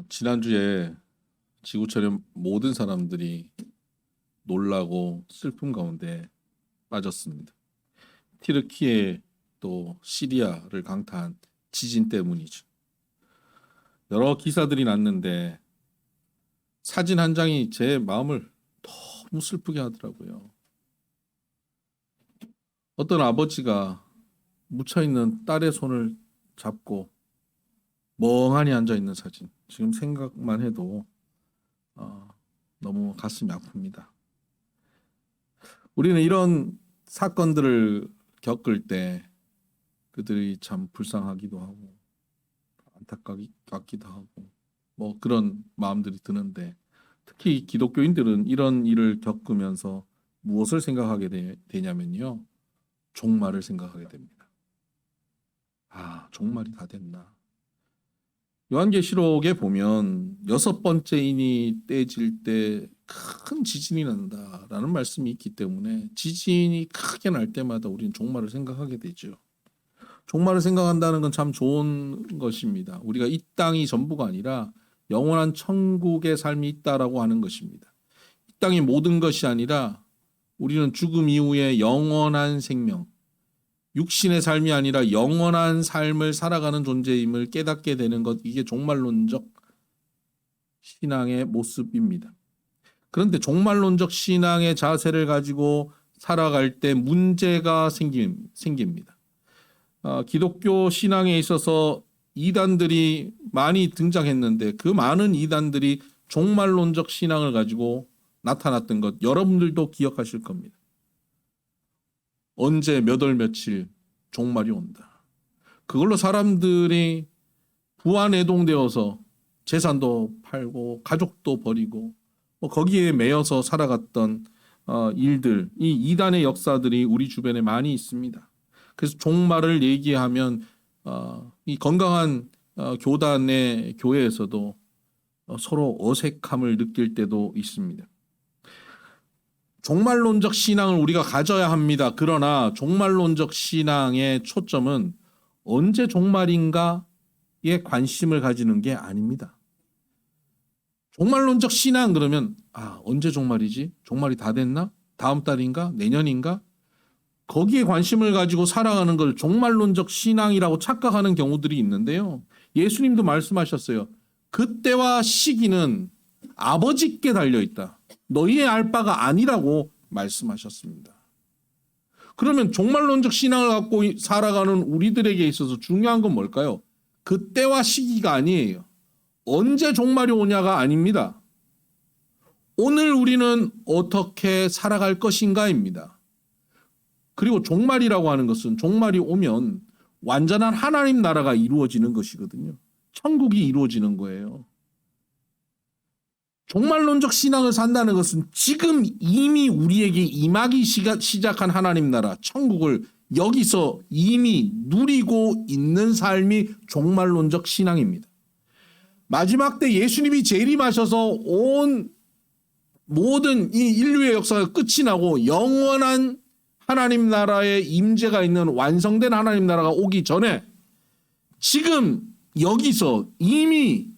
지난주에 지구촌의 모든 사람들이 놀라고 슬픔 가운데 빠졌습니다. 튀르키예 또 시리아를 강타한 지진 때문이죠. 여러 기사들이 났는데 사진 한 장이 제 마음을 너무 슬프게 하더라고요. 어떤 아버지가 묻혀있는 딸의 손을 잡고 멍하니 앉아있는 사진. 지금 생각만 해도 너무 가슴이 아픕니다. 우리는 이런 사건들을 겪을 때 그들이 참 불쌍하기도 하고 안타깝기도 하고 뭐 그런 마음들이 드는데, 특히 기독교인들은 이런 일을 겪으면서 무엇을 생각하게 되냐면요, 종말을 생각하게 됩니다. 종말이 다 됐나. 요한계시록에 보면 6번째 인이 떼질 때 큰 지진이 난다라는 말씀이 있기 때문에 지진이 크게 날 때마다 우리는 종말을 생각하게 되죠. 종말을 생각한다는 건 참 좋은 것입니다. 우리가 이 땅이 전부가 아니라 영원한 천국의 삶이 있다라고 하는 것입니다. 이 땅이 모든 것이 아니라 우리는 죽음 이후에 영원한 생명, 육신의 삶이 아니라 영원한 삶을 살아가는 존재임을 깨닫게 되는 것, 이게 종말론적 신앙의 모습입니다. 그런데 종말론적 신앙의 자세를 가지고 살아갈 때 문제가 생깁니다. 기독교 신앙에 있어서 이단들이 많이 등장했는데 그 많은 이단들이 종말론적 신앙을 가지고 나타났던 것 여러분들도 기억하실 겁니다. 언제 몇 월 며칠 종말이 온다. 그걸로 사람들이 부안해동되어서 재산도 팔고 가족도 버리고 거기에 매여서 살아갔던 일들, 이 이단의 역사들이 우리 주변에 많이 있습니다. 그래서 종말을 얘기하면 이 건강한 교단의 교회에서도 서로 어색함을 느낄 때도 있습니다. 종말론적 신앙을 우리가 가져야 합니다. 그러나 종말론적 신앙의 초점은 언제 종말인가에 관심을 가지는 게 아닙니다. 종말론적 신앙 그러면 언제 종말이지? 종말이 다 됐나? 다음 달인가? 내년인가? 거기에 관심을 가지고 살아가는 걸 종말론적 신앙이라고 착각하는 경우들이 있는데요. 예수님도 말씀하셨어요. 그때와 시기는 아버지께 달려있다. 너희의 알 바가 아니라고 말씀하셨습니다. 그러면 종말론적 신앙을 갖고 살아가는 우리들에게 있어서 중요한 건 뭘까요? 그때와 시기가 아니에요. 언제 종말이 오냐가 아닙니다. 오늘 우리는 어떻게 살아갈 것인가입니다. 그리고 종말이라고 하는 것은 종말이 오면 완전한 하나님 나라가 이루어지는 것이거든요. 천국이 이루어지는 거예요. 종말론적 신앙을 산다는 것은 지금 이미 우리에게 임하기 시작한 하나님 나라, 천국을 여기서 이미 누리고 있는 삶이 종말론적 신앙입니다. 마지막 때 예수님이 재림하셔서 온 모든 이 인류의 역사가 끝이 나고 영원한 하나님 나라의 임재가 있는 완성된 하나님 나라가 오기 전에 지금 여기서 이미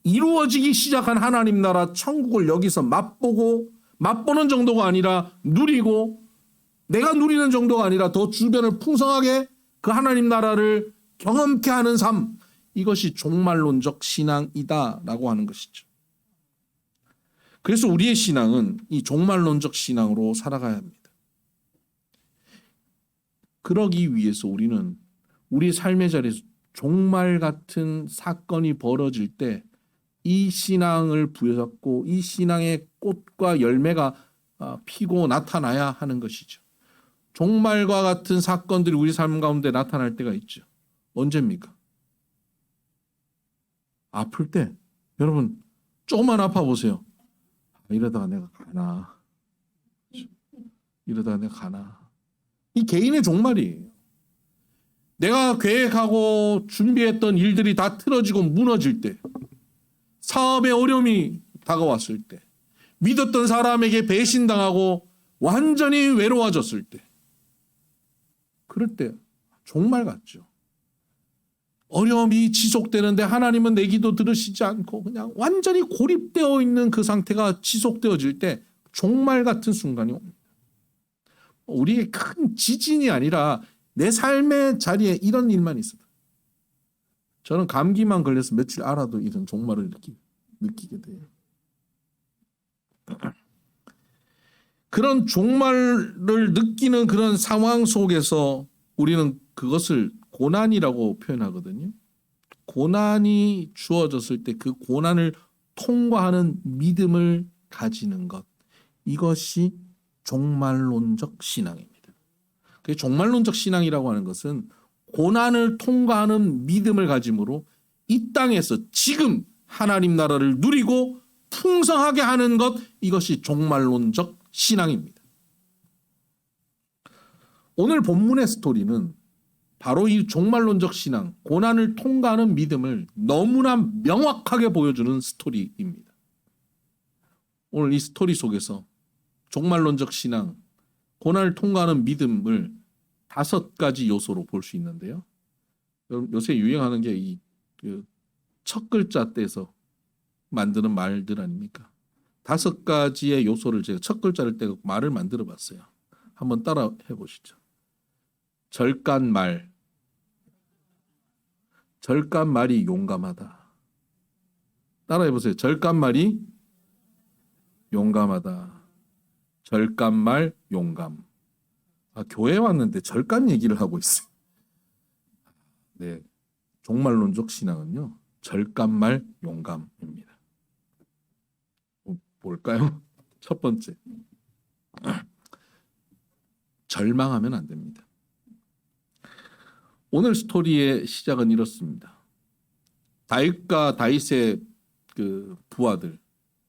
이루어지기 시작한 하나님 나라 천국을 여기서 맛보는 정도가 아니라 누리고, 내가 누리는 정도가 아니라 더 주변을 풍성하게 그 하나님 나라를 경험케 하는 삶, 이것이 종말론적 신앙이다라고 하는 것이죠. 그래서 우리의 신앙은 이 종말론적 신앙으로 살아가야 합니다. 그러기 위해서 우리는 우리 삶의 자리에서 종말 같은 사건이 벌어질 때 이 신앙을 부여잡고 이 신앙의 꽃과 열매가 피고 나타나야 하는 것이죠. 종말과 같은 사건들이 우리 삶 가운데 나타날 때가 있죠. 언제입니까? 아플 때. 여러분 조금만 아파 보세요. 이러다가 내가 가나. 이러다가 내가 가나. 이 개인의 종말이에요. 내가 계획하고 준비했던 일들이 다 틀어지고 무너질 때, 사업의 어려움이 다가왔을 때, 믿었던 사람에게 배신당하고 완전히 외로워졌을 때, 그럴 때 종말 같죠. 어려움이 지속되는데 하나님은 내 기도 들으시지 않고 그냥 완전히 고립되어 있는 그 상태가 지속되어질 때 종말 같은 순간이 옵니다. 우리의 큰 지진이 아니라 내 삶의 자리에 이런 일만 있어요. 저는 감기만 걸려서 며칠 알아도 이런 종말을 느끼게 돼요. 그런 종말을 느끼는 그런 상황 속에서 우리는 그것을 고난이라고 표현하거든요. 고난이 주어졌을 때 그 고난을 통과하는 믿음을 가지는 것, 이것이 종말론적 신앙입니다. 그 종말론적 신앙이라고 하는 것은 고난을 통과하는 믿음을 가짐으로 이 땅에서 지금 하나님 나라를 누리고 풍성하게 하는 것, 이것이 종말론적 신앙입니다. 오늘 본문의 스토리는 바로 이 종말론적 신앙, 고난을 통과하는 믿음을 너무나 명확하게 보여주는 스토리입니다. 오늘 이 스토리 속에서 종말론적 신앙, 고난을 통과하는 믿음을 5가지 요소로 볼 수 있는데요. 요새 유행하는 게 이 첫 글자 떼서 만드는 말들 아닙니까? 5가지의 요소를 제가 첫 글자를 떼고 말을 만들어 봤어요. 한번 따라 해보시죠. 절간말. 절간말이 용감하다. 따라 해보세요. 절간말이 용감하다. 절간말 용감. 교회 왔는데 절간 얘기를 하고 있어요. 네, 종말론적 신앙은요, 절간말 용감입니다. 뭘까요? 첫 번째, 절망하면 안 됩니다. 오늘 스토리의 시작은 이렇습니다. 다윗과 다윗의 그 부하들,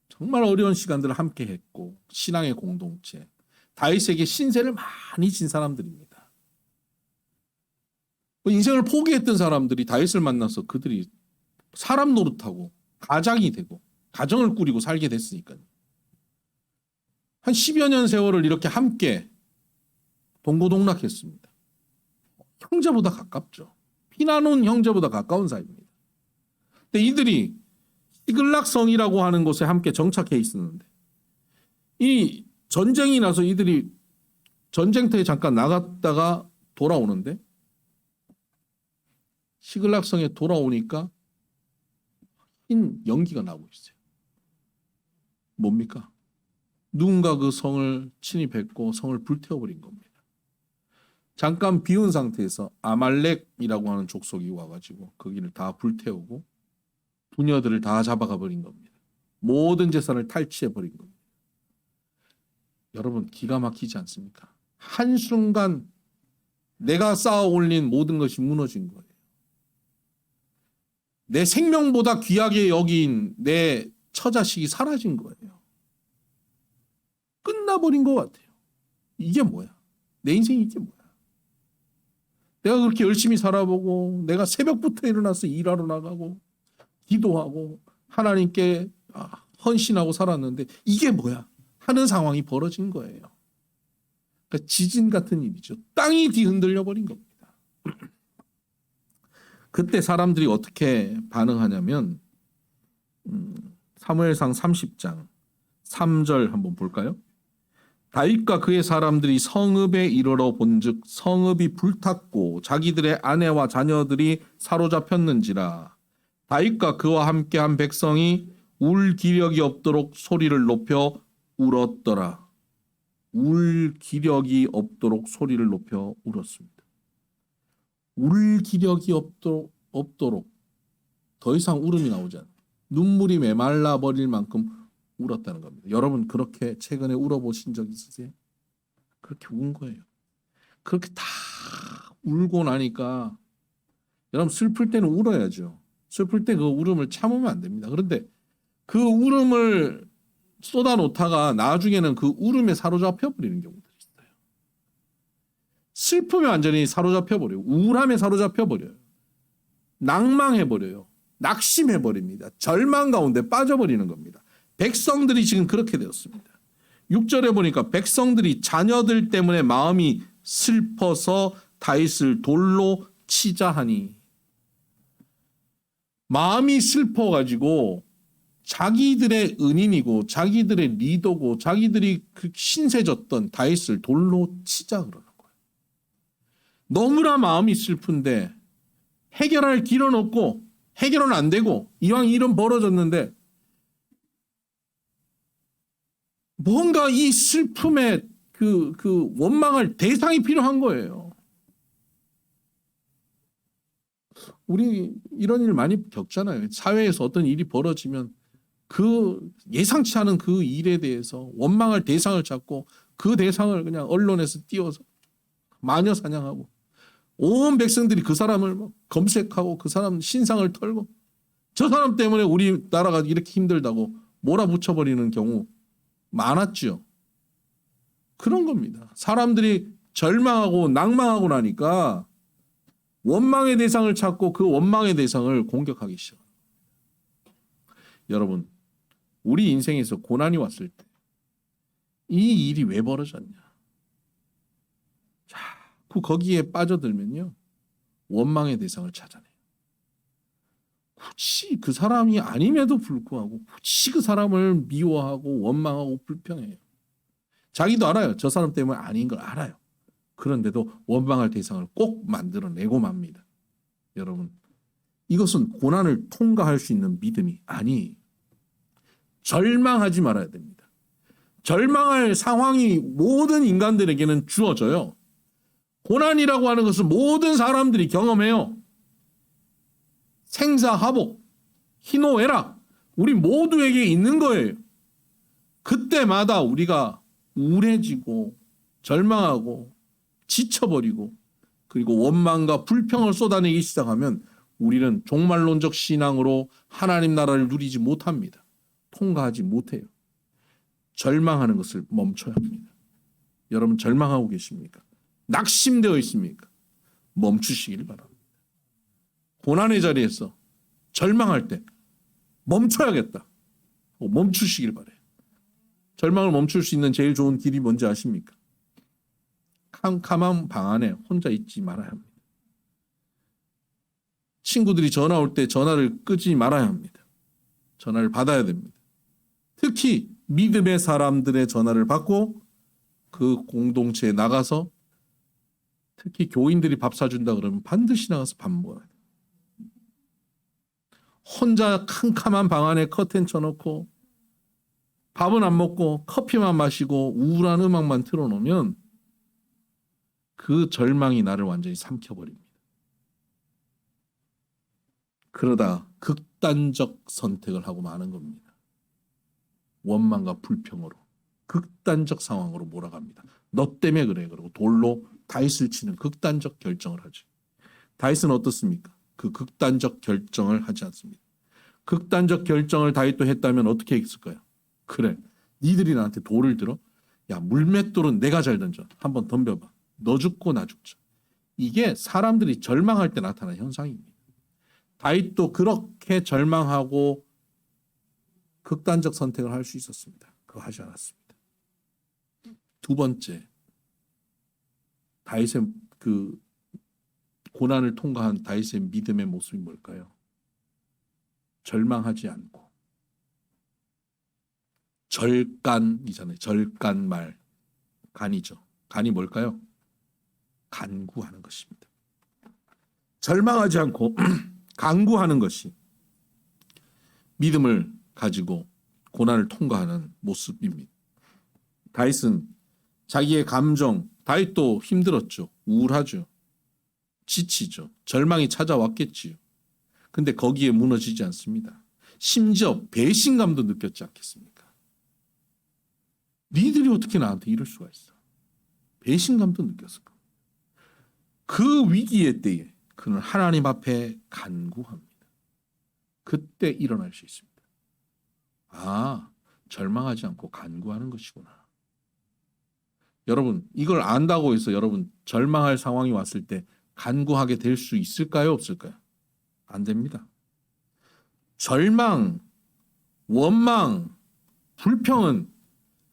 정말 어려운 시간들을 함께 했고, 신앙의 공동체, 다윗에게 신세를 많이 진 사람들입니다. 인생을 포기했던 사람들이 다윗을 만나서 그들이 사람 노릇하고 가장이 되고 가정을 꾸리고 살게 됐으니까요. 한 10여 년 세월을 이렇게 함께 동고동락했습니다. 형제보다 가깝죠. 피나눈 형제보다 가까운 사이입니다. 근데 이들이 시글락성이라고 하는 곳에 함께 정착해 있었는데, 이 전쟁이 나서 이들이 전쟁터에 잠깐 나갔다가 돌아오는데, 시글락성에 돌아오니까 흰 연기가 나고 있어요. 뭡니까? 누군가 그 성을 침입했고 성을 불태워버린 겁니다. 잠깐 비운 상태에서 아말렉이라고 하는 족속이 와가지고 거기를 다 불태우고 부녀들을 다 잡아가 버린 겁니다. 모든 재산을 탈취해버린 겁니다. 여러분, 기가 막히지 않습니까? 한순간 내가 쌓아 올린 모든 것이 무너진 거예요. 내 생명보다 귀하게 여긴 내 처자식이 사라진 거예요. 끝나버린 것 같아요. 이게 뭐야? 내 인생이 이게 뭐야? 내가 그렇게 열심히 살아보고, 내가 새벽부터 일어나서 일하러 나가고 기도하고 하나님께 헌신하고 살았는데 이게 뭐야? 하는 상황이 벌어진 거예요. 그러니까 지진 같은 일이죠. 땅이 뒤흔들려 버린 겁니다. 그때 사람들이 어떻게 반응하냐면, 사무엘상 30장 3절 한번 볼까요? 다윗과 그의 사람들이 성읍에 이르러 본즉 성읍이 불탔고 자기들의 아내와 자녀들이 사로잡혔는지라. 다윗과 그와 함께한 백성이 울 기력이 없도록 소리를 높여 울었더라. 울 기력이 없도록 소리를 높여 울었습니다. 울 기력이 없도록 더 이상 울음이 나오지 않아요. 눈물이 메말라 버릴 만큼 울었다는 겁니다. 여러분, 그렇게 최근에 울어보신 적 있으세요? 그렇게 운 거예요. 그렇게 다 울고 나니까, 여러분, 슬플 때는 울어야죠. 슬플 때 그 울음을 참으면 안 됩니다. 그런데 그 울음을 쏟아놓다가 나중에는 그 울음에 사로잡혀 버리는 경우들이 있어요. 슬픔에 완전히 사로잡혀 버려요. 우울함에 사로잡혀 버려요. 낭망해 버려요. 낙심해 버립니다. 절망 가운데 빠져버리는 겁니다. 백성들이 지금 그렇게 되었습니다. 6절에 보니까 백성들이 자녀들 때문에 마음이 슬퍼서 다윗을 돌로 치자 하니. 마음이 슬퍼가지고 자기들의 은인이고 자기들의 리더고 자기들이 그 신세졌던 다윗을 돌로 치자 그러는 거예요. 너무나 마음이 슬픈데 해결할 길은 없고 해결은 안 되고 이왕 일은 벌어졌는데 뭔가 이 슬픔에 그 원망할 대상이 필요한 거예요. 우리 이런 일 많이 겪잖아요. 사회에서 어떤 일이 벌어지면 그 예상치 않은 그 일에 대해서 원망할 대상을 찾고 그 대상을 그냥 언론에서 띄워서 마녀 사냥하고 온 백성들이 그 사람을 검색하고 그 사람 신상을 털고 저 사람 때문에 우리나라가 이렇게 힘들다고 몰아붙여버리는 경우 많았죠. 그런 겁니다. 사람들이 절망하고 낭망하고 나니까 원망의 대상을 찾고 그 원망의 대상을 공격하기 시작합니다. 여러분, 우리 인생에서 고난이 왔을 때 이 일이 왜 벌어졌냐? 자꾸 거기에 빠져들면요. 원망의 대상을 찾아내요. 굳이 그 사람이 아님에도 불구하고 굳이 그 사람을 미워하고 원망하고 불평해요. 자기도 알아요. 저 사람 때문에 아닌 걸 알아요. 그런데도 원망할 대상을 꼭 만들어내고 맙니다. 여러분, 이것은 고난을 통과할 수 있는 믿음이 아니에요. 절망하지 말아야 됩니다. 절망할 상황이 모든 인간들에게는 주어져요. 고난이라고 하는 것은 모든 사람들이 경험해요. 생사하복, 희노애락, 우리 모두에게 있는 거예요. 그때마다 우리가 우울해지고 절망하고 지쳐버리고 그리고 원망과 불평을 쏟아내기 시작하면 우리는 종말론적 신앙으로 하나님 나라를 누리지 못합니다. 통과하지 못해요. 절망하는 것을 멈춰야 합니다. 여러분 절망하고 계십니까? 낙심되어 있습니까? 멈추시길 바랍니다. 고난의 자리에서 절망할 때 멈춰야겠다. 멈추시길 바라요. 절망을 멈출 수 있는 제일 좋은 길이 뭔지 아십니까? 캄캄한 방 안에 혼자 있지 말아야 합니다. 친구들이 전화 올 때 전화를 끄지 말아야 합니다. 전화를 받아야 됩니다. 특히 믿음의 사람들의 전화를 받고 그 공동체에 나가서 특히 교인들이 밥 사준다 그러면 반드시 나가서 밥 먹어야 돼요. 혼자 캄캄한 방 안에 커튼 쳐놓고 밥은 안 먹고 커피만 마시고 우울한 음악만 틀어놓으면 그 절망이 나를 완전히 삼켜버립니다. 그러다 극단적 선택을 하고 마는 겁니다. 원망과 불평으로 극단적 상황으로 몰아갑니다. 너 때문에 그래. 그러고 돌로 다윗을 치는 극단적 결정을 하죠. 다윗은 어떻습니까? 그 극단적 결정을 하지 않습니다. 극단적 결정을 다윗도 했다면 어떻게 했을까요? 그래, 니들이 나한테 돌을 들어? 야, 물맷돌은 내가 잘 던져. 한번 덤벼봐. 너 죽고 나 죽자. 이게 사람들이 절망할 때 나타나는 현상입니다. 다윗도 그렇게 절망하고 극단적 선택을 할 수 있었습니다. 그거 하지 않았습니다. 두 번째, 다윗의 그 고난을 통과한 다윗의 믿음의 모습이 뭘까요? 절망하지 않고 절간이잖아요. 절간말, 간이죠. 간이 뭘까요? 간구하는 것입니다. 절망하지 않고 간구하는 것이 믿음을 가지고 고난을 통과하는 모습입니다. 다윗은 자기의 감정, 다윗도 힘들었죠. 우울하죠. 지치죠. 절망이 찾아왔겠지요. 근데 거기에 무너지지 않습니다. 심지어 배신감도 느꼈지 않겠습니까? 니들이 어떻게 나한테 이럴 수가 있어? 배신감도 느꼈을 겁니다. 그 위기의 때에 그는 하나님 앞에 간구합니다. 그때 일어날 수 있습니다. 아, 절망하지 않고 간구하는 것이구나. 여러분, 이걸 안다고 해서 여러분 절망할 상황이 왔을 때 간구하게 될 수 있을까요? 없을까요? 안 됩니다. 절망, 원망, 불평은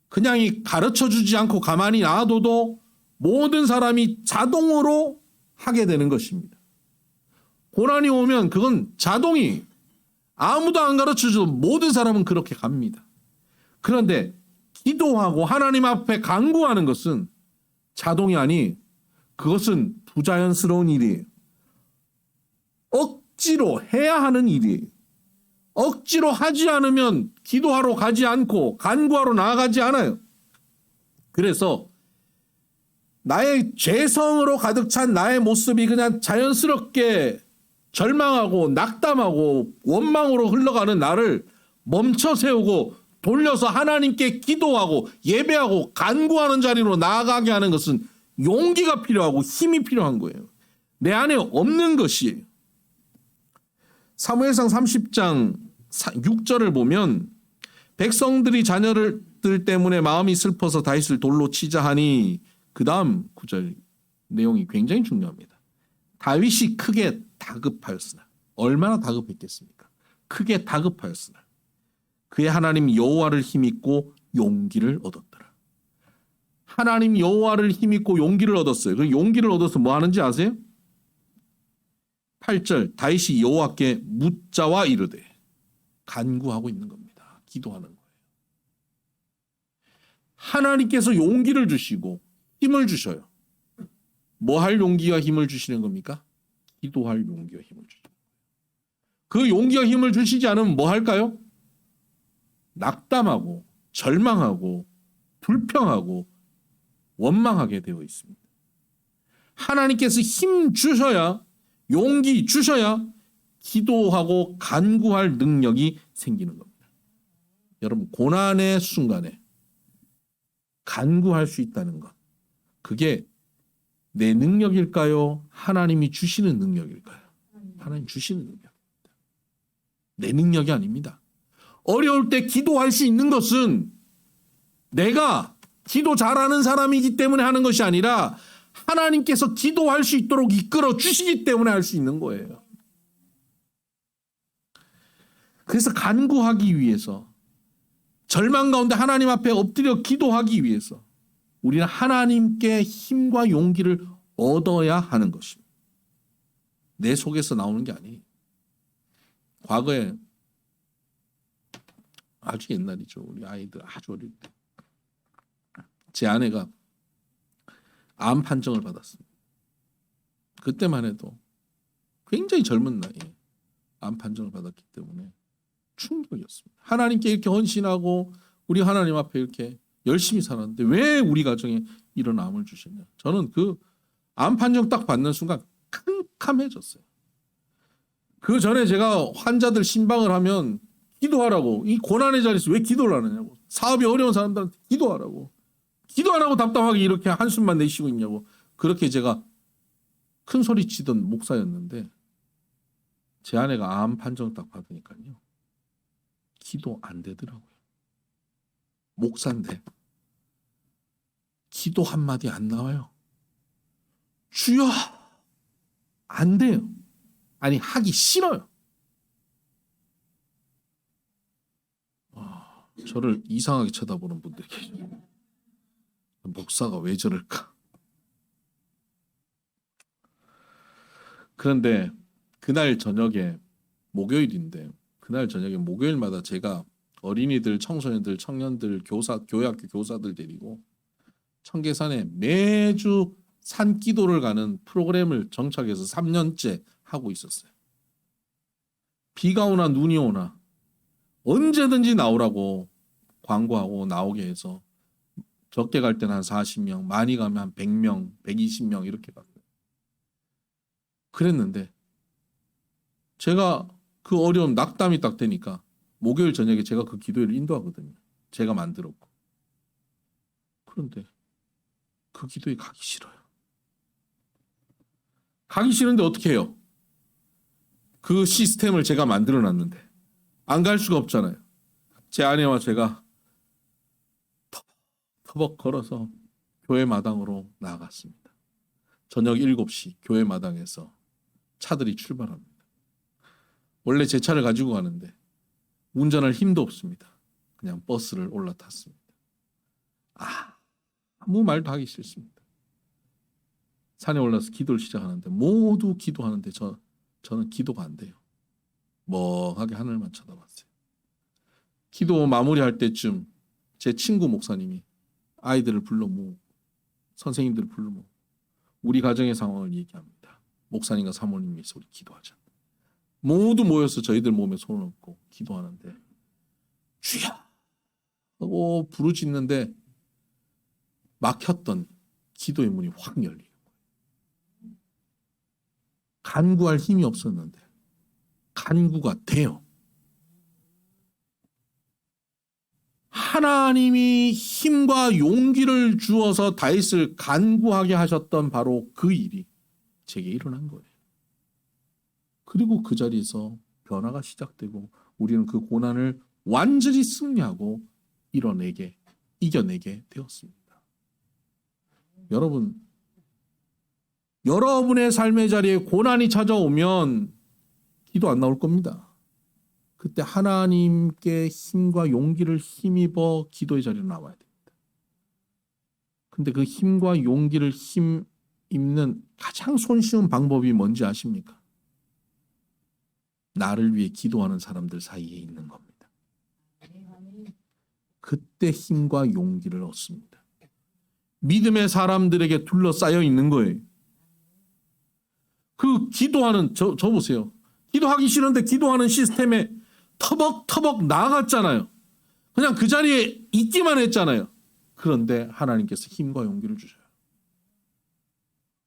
그냥 가르쳐주지 않고 가만히 놔둬도 모든 사람이 자동으로 하게 되는 것입니다. 고난이 오면 그건 자동이 아무도 안 가르쳐줘도 모든 사람은 그렇게 갑니다. 그런데 기도하고 하나님 앞에 간구하는 것은 자동이 아니, 그것은 부자연스러운 일이에요. 억지로 해야 하는 일이에요. 억지로 하지 않으면 기도하러 가지 않고 간구하러 나아가지 않아요. 그래서 나의 죄성으로 가득 찬 나의 모습이 그냥 자연스럽게 절망하고 낙담하고 원망으로 흘러가는 나를 멈춰 세우고 돌려서 하나님께 기도하고 예배하고 간구하는 자리로 나아가게 하는 것은 용기가 필요하고 힘이 필요한 거예요. 내 안에 없는 것이에요. 사무엘상 30장 6절을 보면 백성들이 자녀들 때문에 마음이 슬퍼서 다윗을 돌로 치자 하니, 그 다음 9절 내용이 굉장히 중요합니다. 다윗이 크게 다급하였으나, 얼마나 다급했겠습니까? 크게 다급하였으나 그의 하나님 여호와를 힘입고 용기를 얻었더라. 하나님 여호와를 힘입고 용기를 얻었어요. 그 용기를 얻어서 뭐 하는지 아세요? 8절 다윗이 여호와께 묻자와 이르되, 간구하고 있는 겁니다. 기도하는 거예요. 하나님께서 용기를 주시고 힘을 주셔요. 뭐 할 용기와 힘을 주시는 겁니까? 기도할 용기와 힘을 주시는 거예요. 그 용기와 힘을 주시지 않으면 뭐 할까요? 낙담하고 절망하고 불평하고 원망하게 되어 있습니다. 하나님께서 힘 주셔야, 용기 주셔야 기도하고 간구할 능력이 생기는 겁니다. 여러분, 고난의 순간에 간구할 수 있다는 것, 그게 내 능력일까요? 하나님이 주시는 능력일까요? 하나님 주시는 능력입니다. 내 능력이 아닙니다. 어려울 때 기도할 수 있는 것은 내가 기도 잘하는 사람이기 때문에 하는 것이 아니라 하나님께서 기도할 수 있도록 이끌어 주시기 때문에 할 수 있는 거예요. 그래서 간구하기 위해서, 절망 가운데 하나님 앞에 엎드려 기도하기 위해서 우리는 하나님께 힘과 용기를 얻어야 하는 것입니다. 내 속에서 나오는 게 아니에요. 과거에, 아주 옛날이죠, 우리 아이들 아주 어릴 때 제 아내가 암 판정을 받았습니다. 그때만 해도 굉장히 젊은 나이에 암 판정을 받았기 때문에 충격이었습니다. 하나님께 이렇게 헌신하고 우리 하나님 앞에 이렇게 열심히 살았는데 왜 우리 가정에 이런 암을 주셨냐. 저는 그 암 판정 딱 받는 순간 캄캄해졌어요. 그 전에 제가 환자들 신방을 하면 기도하라고, 이 고난의 자리에서 왜 기도를 안 하냐고, 사업이 어려운 사람들한테 기도하라고, 기도 안 하고 답답하게 이렇게 한숨만 내쉬고 있냐고, 그렇게 제가 큰 소리 치던 목사였는데 제 아내가 암 판정 딱 받으니까요, 기도 안 되더라고요. 목사인데 기도 한마디 안 나와요. 주여, 안 돼요. 아니, 하기 싫어요. 저를 이상하게 쳐다보는 분들이 계셔요. 목사가 왜 저럴까? 그런데 그날 저녁에, 목요일인데 그날 저녁에, 목요일마다 제가 어린이들, 청소년들, 청년들, 교회학교 교사들 데리고 청계산에 매주 산기도를 가는 프로그램을 정착해서 3년째 하고 있었어요. 비가 오나 눈이 오나 언제든지 나오라고 광고하고 나오게 해서 적게 갈 때는 한 40명, 많이 가면 한 100명, 120명 이렇게 갔어요. 그랬는데 제가 그 어려움, 낙담이 딱 되니까 목요일 저녁에 제가 그 기도회를 인도하거든요. 제가 만들었고. 그런데 그 기도회 가기 싫어요. 가기 싫은데 어떻게 해요? 그 시스템을 제가 만들어 놨는데 안 갈 수가 없잖아요. 제 아내와 제가 터벅 걸어서 교회 마당으로 나아갔습니다. 저녁 7시 교회 마당에서 차들이 출발합니다. 원래 제 차를 가지고 가는데 운전할 힘도 없습니다. 그냥 버스를 올라탔습니다. 아무 말도 하기 싫습니다. 산에 올라서 기도를 시작하는데 모두 기도하는데 저는 기도가 안 돼요. 멍하게 하늘만 쳐다봤어요. 기도 마무리할 때쯤 제 친구 목사님이 아이들을 불러 모으고 선생님들을 불러 모으고 우리 가정의 상황을 얘기합니다. 목사님과 사모님 위해서 우리 기도하자. 모두 모여서 저희들 몸에 손을 얹고 기도하는데 주여 하고 부르짖는데 막혔던 기도의 문이 확 열리는 거예요. 간구할 힘이 없었는데 간구가 돼요. 하나님이 힘과 용기를 주어서 다윗을 간구하게 하셨던 바로 그 일이 제게 일어난 거예요. 그리고 그 자리에서 변화가 시작되고 우리는 그 고난을 완전히 승리하고 이겨내게 되었습니다. 여러분, 여러분의 삶의 자리에 고난이 찾아오면 기도 안 나올 겁니다. 그때 하나님께 힘과 용기를 힘입어 기도의 자리로 나와야 됩니다. 근데 그 힘과 용기를 힘입는 가장 손쉬운 방법이 뭔지 아십니까? 나를 위해 기도하는 사람들 사이에 있는 겁니다. 그때 힘과 용기를 얻습니다. 믿음의 사람들에게 둘러싸여 있는 거예요. 그 기도하는 저 보세요. 기도하기 싫은데 기도하는 시스템에 터벅터벅 나아갔잖아요. 그냥 그 자리에 있기만 했잖아요. 그런데 하나님께서 힘과 용기를 주셔요.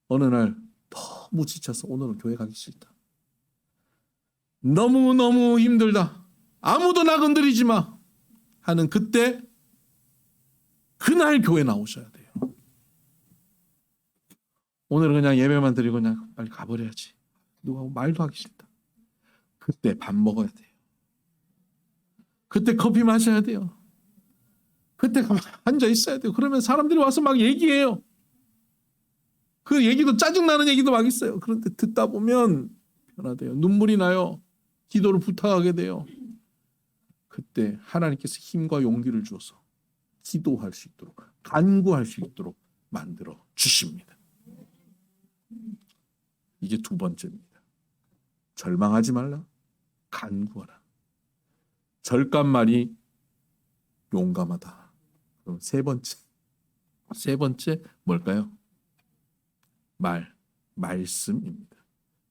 어느 날 너무 지쳐서 오늘은 교회 가기 싫다. 너무너무 힘들다. 아무도 나 건드리지 마. 하는 그때 그날 교회 나오셔야 돼요. 오늘은 그냥 예배만 드리고 그냥 빨리 가버려야지. 누구하고 말도 하기 싫다. 그때 밥 먹어야 돼요. 그때 커피 마셔야 돼요. 그때 앉아 있어야 돼요. 그러면 사람들이 와서 막 얘기해요. 그 얘기도 짜증나는 얘기도 막 있어요. 그런데 듣다 보면 변화돼요. 눈물이 나요. 기도를 부탁하게 돼요. 그때 하나님께서 힘과 용기를 주어서 기도할 수 있도록 간구할 수 있도록 만들어 주십니다. 이게 두 번째입니다. 절망하지 말라. 간구하라. 절간말이 용감하다. 그럼 세 번째 뭘까요? 말씀입니다.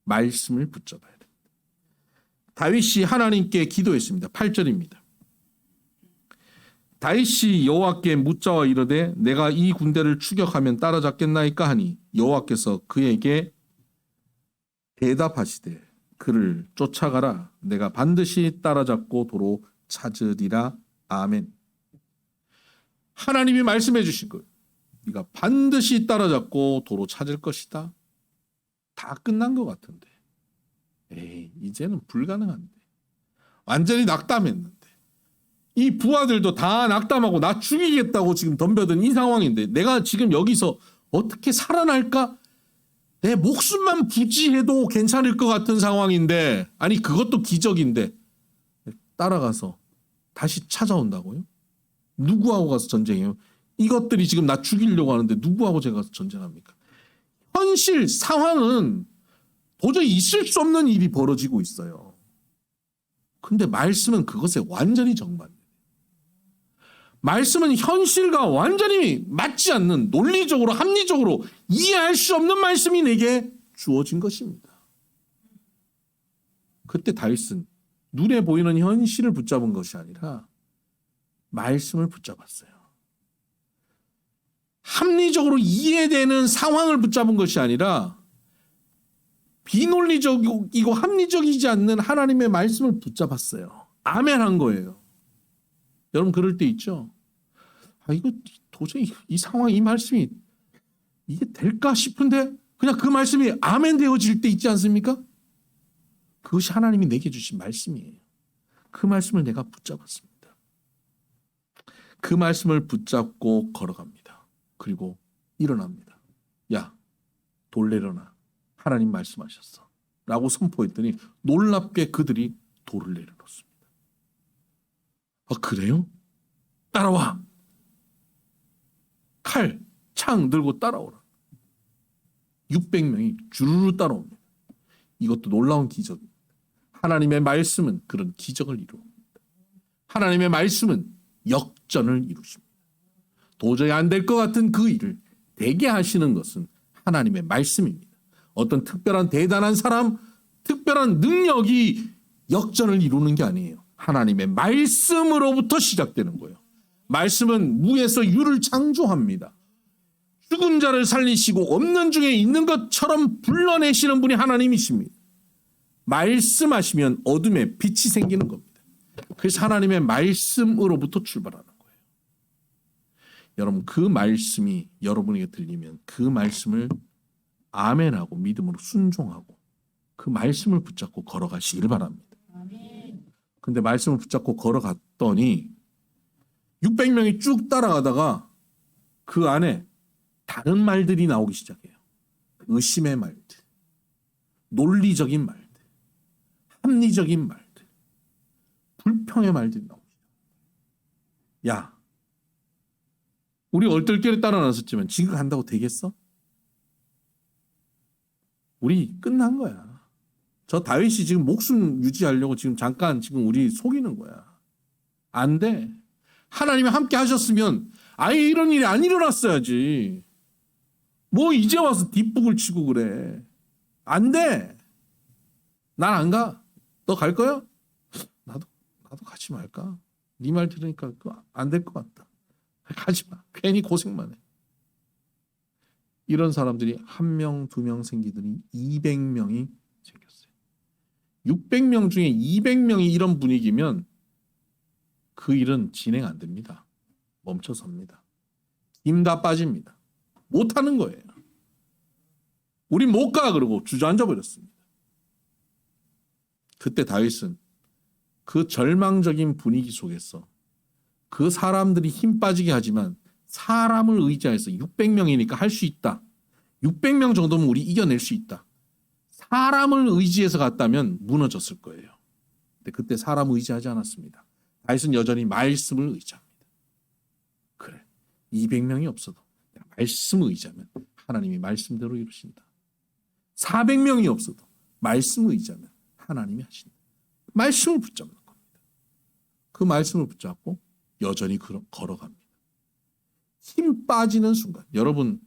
말씀을 붙잡아야 됩니다. 다윗이 하나님께 기도했습니다. 8절입니다. 다윗이 여호와께 묻자와 이르되 내가 이 군대를 추격하면 따라잡겠나이까 하니 여호와께서 그에게 대답하시되 그를 쫓아가라. 내가 반드시 따라잡고 도로 찾으리라. 아멘. 하나님이 말씀해 주신 거예요. 네가 반드시 따라잡고 도로 찾을 것이다. 다 끝난 것 같은데. 에이, 이제는 불가능한데. 완전히 낙담했는데. 이 부하들도 다 낙담하고 나 죽이겠다고 지금 덤벼든 이 상황인데 내가 지금 여기서 어떻게 살아날까? 내 목숨만 부지해도 괜찮을 것 같은 상황인데, 아니 그것도 기적인데 따라가서 다시 찾아온다고요? 누구하고 가서 전쟁해요? 이것들이 지금 나 죽이려고 하는데 누구하고 제가 가서 전쟁합니까? 현실 상황은 도저히 있을 수 없는 일이 벌어지고 있어요. 근데 말씀은 그것에 완전히 정반대예요. 말씀은 현실과 완전히 맞지 않는 논리적으로 합리적으로 이해할 수 없는 말씀이 내게 주어진 것입니다. 그때 다윗은 눈에 보이는 현실을 붙잡은 것이 아니라 말씀을 붙잡았어요. 합리적으로 이해되는 상황을 붙잡은 것이 아니라 비논리적이고 합리적이지 않는 하나님의 말씀을 붙잡았어요. 아멘한 거예요. 여러분 그럴 때 있죠. 이거 도저히 이 상황 이 말씀이 이게 될까 싶은데 그냥 그 말씀이 아멘 되어질 때 있지 않습니까? 그것이 하나님이 내게 주신 말씀이에요. 그 말씀을 내가 붙잡았습니다. 그 말씀을 붙잡고 걸어갑니다. 그리고 일어납니다. 야, 돌 내려놔. 하나님 말씀하셨어. 라고 선포했더니 놀랍게 그들이 돌을 내려놓습니다. 그래요? 따라와. 칼, 창 들고 따라오라. 600명이 주르르 따라옵니다. 이것도 놀라운 기적입니다. 하나님의 말씀은 그런 기적을 이루옵니다. 하나님의 말씀은 역전을 이루십니다. 도저히 안 될 것 같은 그 일을 되게 하시는 것은 하나님의 말씀입니다. 어떤 특별한 대단한 사람, 특별한 능력이 역전을 이루는 게 아니에요. 하나님의 말씀으로부터 시작되는 거예요. 말씀은 무에서 유를 창조합니다. 죽은 자를 살리시고 없는 중에 있는 것처럼 불러내시는 분이 하나님이십니다. 말씀하시면 어둠에 빛이 생기는 겁니다. 그래서 하나님의 말씀으로부터 출발하는 거예요. 여러분, 그 말씀이 여러분에게 들리면 그 말씀을 아멘하고 믿음으로 순종하고 그 말씀을 붙잡고 걸어가시길 바랍니다. 근데 말씀을 붙잡고 걸어갔더니 600명이 쭉 따라가다가 그 안에 다른 말들이 나오기 시작해요. 의심의 말들, 논리적인 말들, 합리적인 말들, 불평의 말들이 나옵니다. 야, 우리 얼떨결에 따라 나섰지만 지금 간다고 되겠어? 우리 끝난 거야. 저 다윗이 지금 목숨 유지하려고 잠깐 우리 속이는 거야. 안 돼. 하나님이 함께 하셨으면 아예 이런 일이 안 일어났어야지. 뭐 이제 와서 뒷북을 치고 그래. 안 돼. 난 안 가. 너 갈 거야? 나도 가지 말까? 네 말 들으니까 안 될 것 같다. 가지 마. 괜히 고생만 해. 이런 사람들이 1명, 2명 생기더니 200명이 생겼어요. 600명 중에 200명이 이런 분위기면 그 일은 진행 안 됩니다. 멈춰섭니다. 힘 다 빠집니다. 못하는 거예요. 우리 못 가 그러고 주저앉아 버렸습니다. 그때 다윗은 그 절망적인 분위기 속에서 그 사람들이 힘 빠지게 하지만 사람을 의지해서 600명이니까 할 수 있다. 600명 정도면 우리 이겨낼 수 있다. 사람을 의지해서 갔다면 무너졌을 거예요. 근데 그때 사람을 의지하지 않았습니다. 다윗은 여전히 말씀을 의지합니다. 그래, 200명이 없어도 말씀을 의지하면 하나님이 말씀대로 이루신다. 400명이 없어도 말씀을 의지하면 하나님이 하신다. 말씀을 붙잡는 겁니다. 그 말씀을 붙잡고 여전히 걸어갑니다. 힘 빠지는 순간, 여러분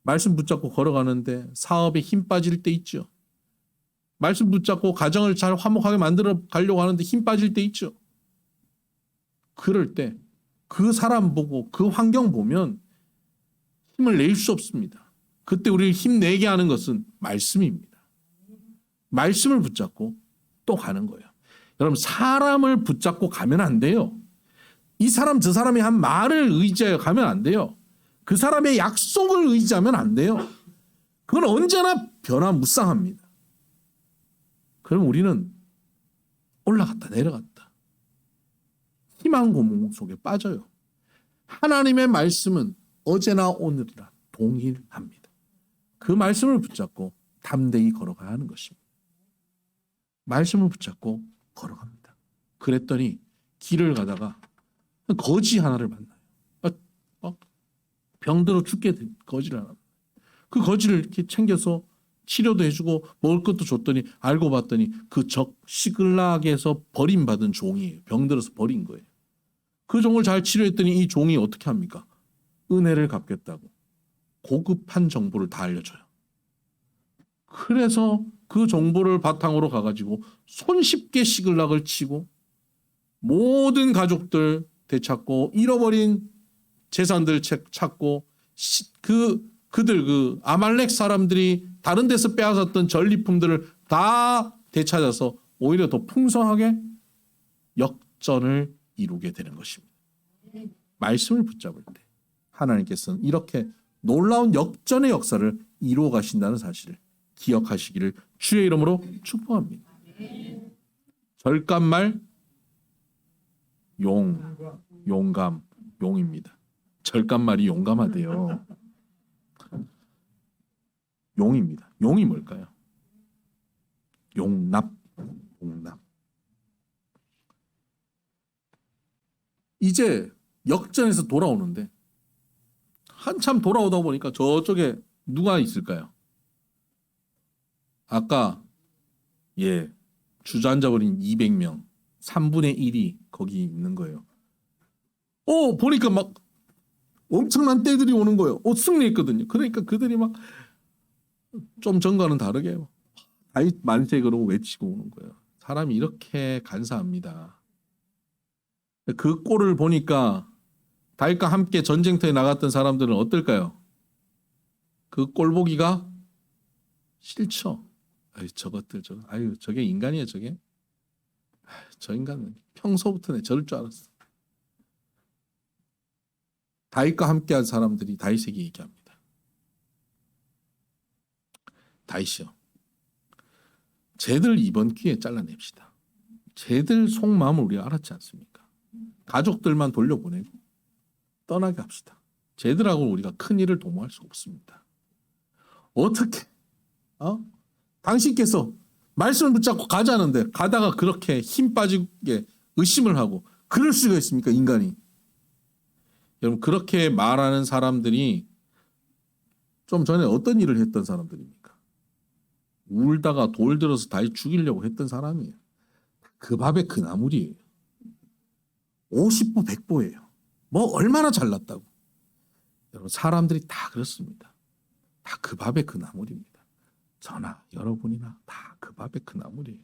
말씀 붙잡고 걸어가는데 사업에 힘 빠질 때 있죠. 말씀 붙잡고 가정을 잘 화목하게 만들어 가려고 하는데 힘 빠질 때 있죠. 그럴 때 그 사람 보고 그 환경 보면 힘을 낼 수 없습니다. 그때 우리를 힘내게 하는 것은 말씀입니다. 말씀을 붙잡고 또 가는 거예요. 여러분, 사람을 붙잡고 가면 안 돼요. 이 사람 저 사람이 한 말을 의지하여 가면 안 돼요. 그 사람의 약속을 의지하면 안 돼요. 그건 언제나 변화무쌍합니다. 그럼 우리는 올라갔다 내려갔다 희망 고문 속에 빠져요. 하나님의 말씀은 어제나 오늘이나 동일합니다. 그 말씀을 붙잡고 담대히 걸어가야 하는 것입니다. 말씀을 붙잡고 걸어갑니다. 그랬더니 길을 가다가 거지 하나를 만나요. 병들어 죽게 된 거지를 하나. 그 거지를 이렇게 챙겨서 치료도 해주고 먹을 것도 줬더니 알고 봤더니 그 적 시글락에서 버림받은 종이에요. 병들어서 버린 거예요. 그 종을 잘 치료했더니 이 종이 어떻게 합니까? 은혜를 갚겠다고 고급한 정보를 다 알려줘요. 그래서 그 정보를 바탕으로 가가지고 손쉽게 시글락을 치고 모든 가족들 되찾고 잃어버린 재산들 찾고 그들 그 아말렉 사람들이 다른 데서 빼앗았던 전리품들을 다 되찾아서 오히려 더 풍성하게 역전을 이루게 되는 것입니다. 말씀을 붙잡을 때 하나님께서는 이렇게 놀라운 역전의 역사를 이루어 가신다는 사실을 기억하시기를 주의 이름으로 축복합니다. 절간말 용감, 용입니다. 절간말이 용감하대요. 용입니다. 용이 뭘까요? 용납. 이제 역전에서 돌아오는데 한참 돌아오다 보니까 저쪽에 누가 있을까요? 아까 주저앉아버린 200명, 3분의 1이 거기 있는 거예요. 보니까 막 엄청난 떼들이 오는 거예요. 승리했거든요. 그러니까 그들이 막 좀 전과는 다르게 다윗 만세 그러고 외치고 오는 거예요. 사람이 이렇게 간사합니다. 그 꼴을 보니까 다윗과 함께 전쟁터에 나갔던 사람들은 어떨까요? 그 꼴 보기가 싫죠. 저것들 저게 인간이에요, 저게. 저 인간은 평소부터 저럴 줄 알았어. 다윗과 함께한 사람들이 다윗에게 얘기합니다. 다윗이요, 쟤들 이번 기회에 잘라냅시다. 쟤들 속마음을 우리가 알았지 않습니까? 가족들만 돌려보내고 떠나게 합시다. 쟤들하고 우리가 큰 일을 도모할 수 없습니다. 어떻게 당신께서 말씀을 붙잡고 가자는데 가다가 그렇게 힘 빠지게 의심을 하고 그럴 수가 있습니까, 인간이? 여러분, 그렇게 말하는 사람들이 좀 전에 어떤 일을 했던 사람들입니까? 울다가 돌 들어서 다시 죽이려고 했던 사람이에요. 그 밥에 그 나물이에요. 50보 100보예요. 뭐 얼마나 잘났다고. 여러분, 사람들이 다 그렇습니다. 다 그 밥에 그 나물입니다. 저나 여러분이나 다 그 밥에 그 나물이에요.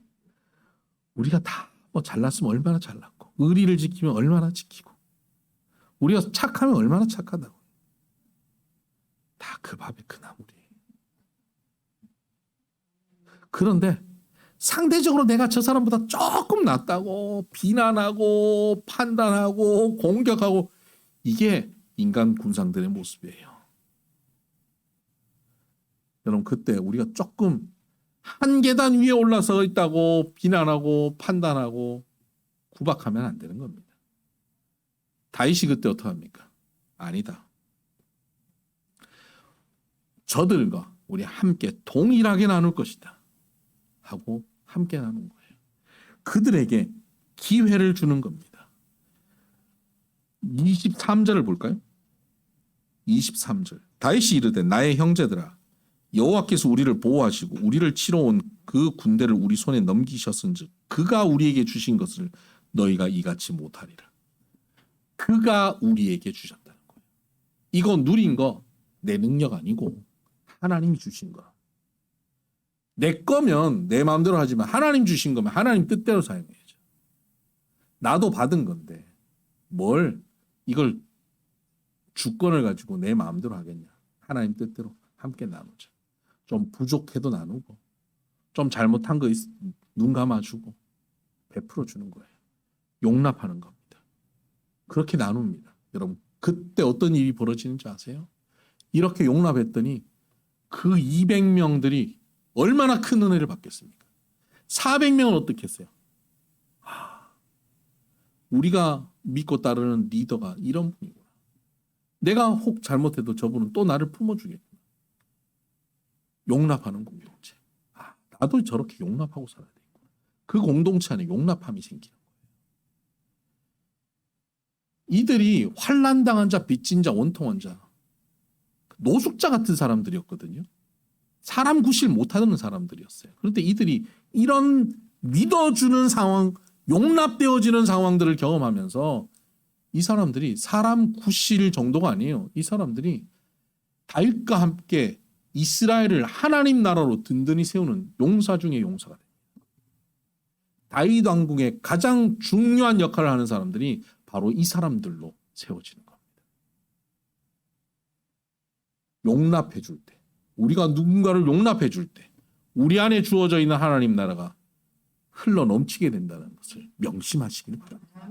우리가 다 뭐 잘났으면 얼마나 잘났고, 의리를 지키면 얼마나 지키고, 우리가 착하면 얼마나 착하다고. 다 그 밥에 그 나물이에요. 그런데 상대적으로 내가 저 사람보다 조금 낫다고 비난하고 판단하고 공격하고, 이게 인간 군상들의 모습이에요. 여러분, 그때 우리가 조금 한 계단 위에 올라서 있다고 비난하고 판단하고 구박하면 안 되는 겁니다. 다윗이 그때 어떡합니까? 아니다. 저들과 우리 함께 동일하게 나눌 것이다 하고 함께 나눈 거예요. 그들에게 기회를 주는 겁니다. 23절을 볼까요? 23절. 다윗이 이르되 나의 형제들아, 여호와께서 우리를 보호하시고 우리를 치러 온 그 군대를 우리 손에 넘기셨은즉 그가 우리에게 주신 것을 너희가 이같이 못하리라. 그가 우리에게 주셨다는 거예요. 이거 누린 거 내 능력 아니고 하나님이 주신 거야. 내 거면 내 마음대로 하지만 하나님 주신 거면 하나님 뜻대로 사용해야죠. 나도 받은 건데 뭘 이걸 주권을 가지고 내 마음대로 하겠냐. 하나님 뜻대로 함께 나누자. 좀 부족해도 나누고, 좀 잘못한 거 눈 감아주고 베풀어 주는 거예요. 용납하는 겁니다. 그렇게 나눕니다. 여러분, 그때 어떤 일이 벌어지는지 아세요? 이렇게 용납했더니 그 200명들이 얼마나 큰 은혜를 받겠습니까? 400명은 어떻게 했어요? 우리가 믿고 따르는 리더가 이런 분이구나. 내가 혹 잘못해도 저분은 또 나를 품어주겠구나. 용납하는 공동체. 나도 저렇게 용납하고 살아야 되겠구나. 그 공동체 안에 용납함이 생기는 거예요. 이들이 환난당한 자, 빚진 자, 원통한 자, 노숙자 같은 사람들이었거든요. 사람 구실 못하는 사람들이었어요. 그런데 이들이 이런 믿어주는 상황, 용납되어지는 상황들을 경험하면서 이 사람들이 사람 구실 정도가 아니에요. 이 사람들이 다윗과 함께 이스라엘을 하나님 나라로 든든히 세우는 용사 중에 용사가 됩니다. 다윗 왕궁의 가장 중요한 역할을 하는 사람들이 바로 이 사람들로 세워지는 겁니다. 용납해 줄 때, 우리가 누군가를 용납해 줄 때 우리 안에 주어져 있는 하나님 나라가 흘러 넘치게 된다는 것을 명심하시길 바랍니다.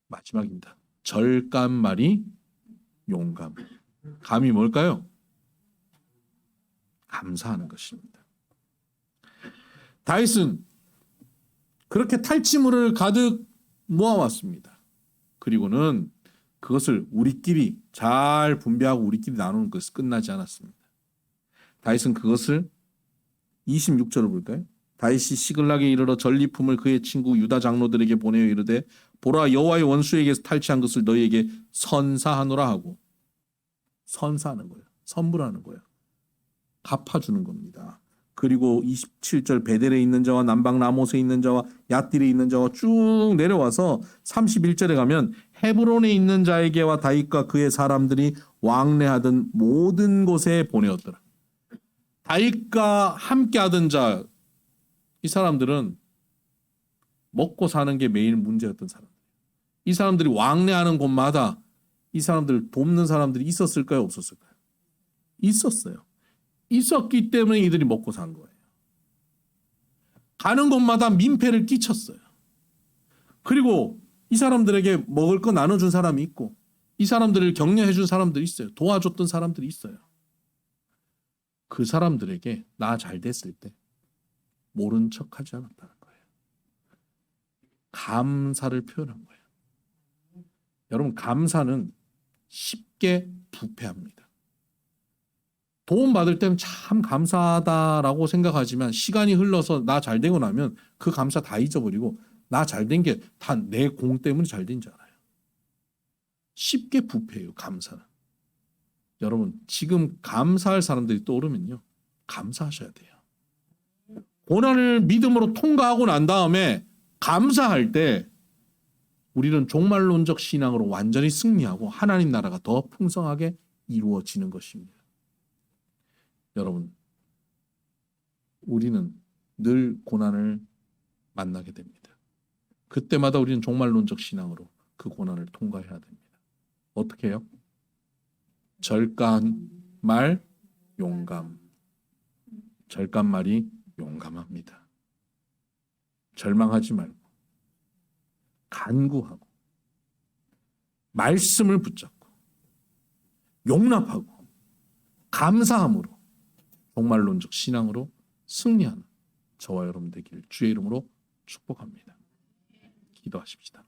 마지막입니다. 절감말이 용감. 감이 뭘까요? 감사하는 것입니다. 다윗은 그렇게 탈취물을 가득 모아왔습니다. 그리고는 그것을 우리끼리 잘 분배하고 우리끼리 나누는 것이 끝나지 않았습니다. 다윗은 그것을 26절을 볼까요? 다윗이 시글락에 이르러 전리품을 그의 친구 유다 장로들에게 보내어 이르되 보라, 여호와의 원수에게서 탈취한 것을 너희에게 선사하노라 하고, 선사하는 거예요. 선물하는 거예요. 갚아주는 겁니다. 그리고 27절 베델에 있는 자와 남방 라못에 있는 자와 얏딜에 있는 자와 쭉 내려와서 31절에 가면 헤브론에 있는 자에게와 다윗과 그의 사람들이 왕래하던 모든 곳에 보내었더라. 다윗과 함께하던 자, 이 사람들은 먹고 사는 게 매일 문제였던 사람들. 이 사람들이 왕래하는 곳마다 이 사람들을 돕는 사람들이 있었을까요? 없었을까요? 있었어요. 있었기 때문에 이들이 먹고 산 거예요. 가는 곳마다 민폐를 끼쳤어요. 그리고 이 사람들에게 먹을 거 나눠준 사람이 있고 이 사람들을 격려해준 사람들이 있어요. 도와줬던 사람들이 있어요. 그 사람들에게 나 잘 됐을 때 모른 척하지 않았다는 거예요. 감사를 표현한 거예요. 여러분, 감사는 쉽게 부패합니다. 도움받을 때는 참 감사하다라고 생각하지만 시간이 흘러서 나 잘 되고 나면 그 감사 다 잊어버리고 나 잘 된 게 다 내 공 때문에 잘 된 줄 알아요. 쉽게 부패해요, 감사는. 여러분, 지금 감사할 사람들이 떠오르면요, 감사하셔야 돼요. 고난을 믿음으로 통과하고 난 다음에 감사할 때 우리는 종말론적 신앙으로 완전히 승리하고 하나님 나라가 더 풍성하게 이루어지는 것입니다. 여러분, 우리는 늘 고난을 만나게 됩니다. 그때마다 우리는 종말론적 신앙으로 그 고난을 통과해야 됩니다. 어떻게 해요? 절간 말 용감. 절간 말이 용감합니다. 절망하지 말고 간구하고 말씀을 붙잡고 용납하고 감사함으로 종말론적 신앙으로 승리하는 저와 여러분 되길 주의 이름으로 축복합니다. 기도하십시다.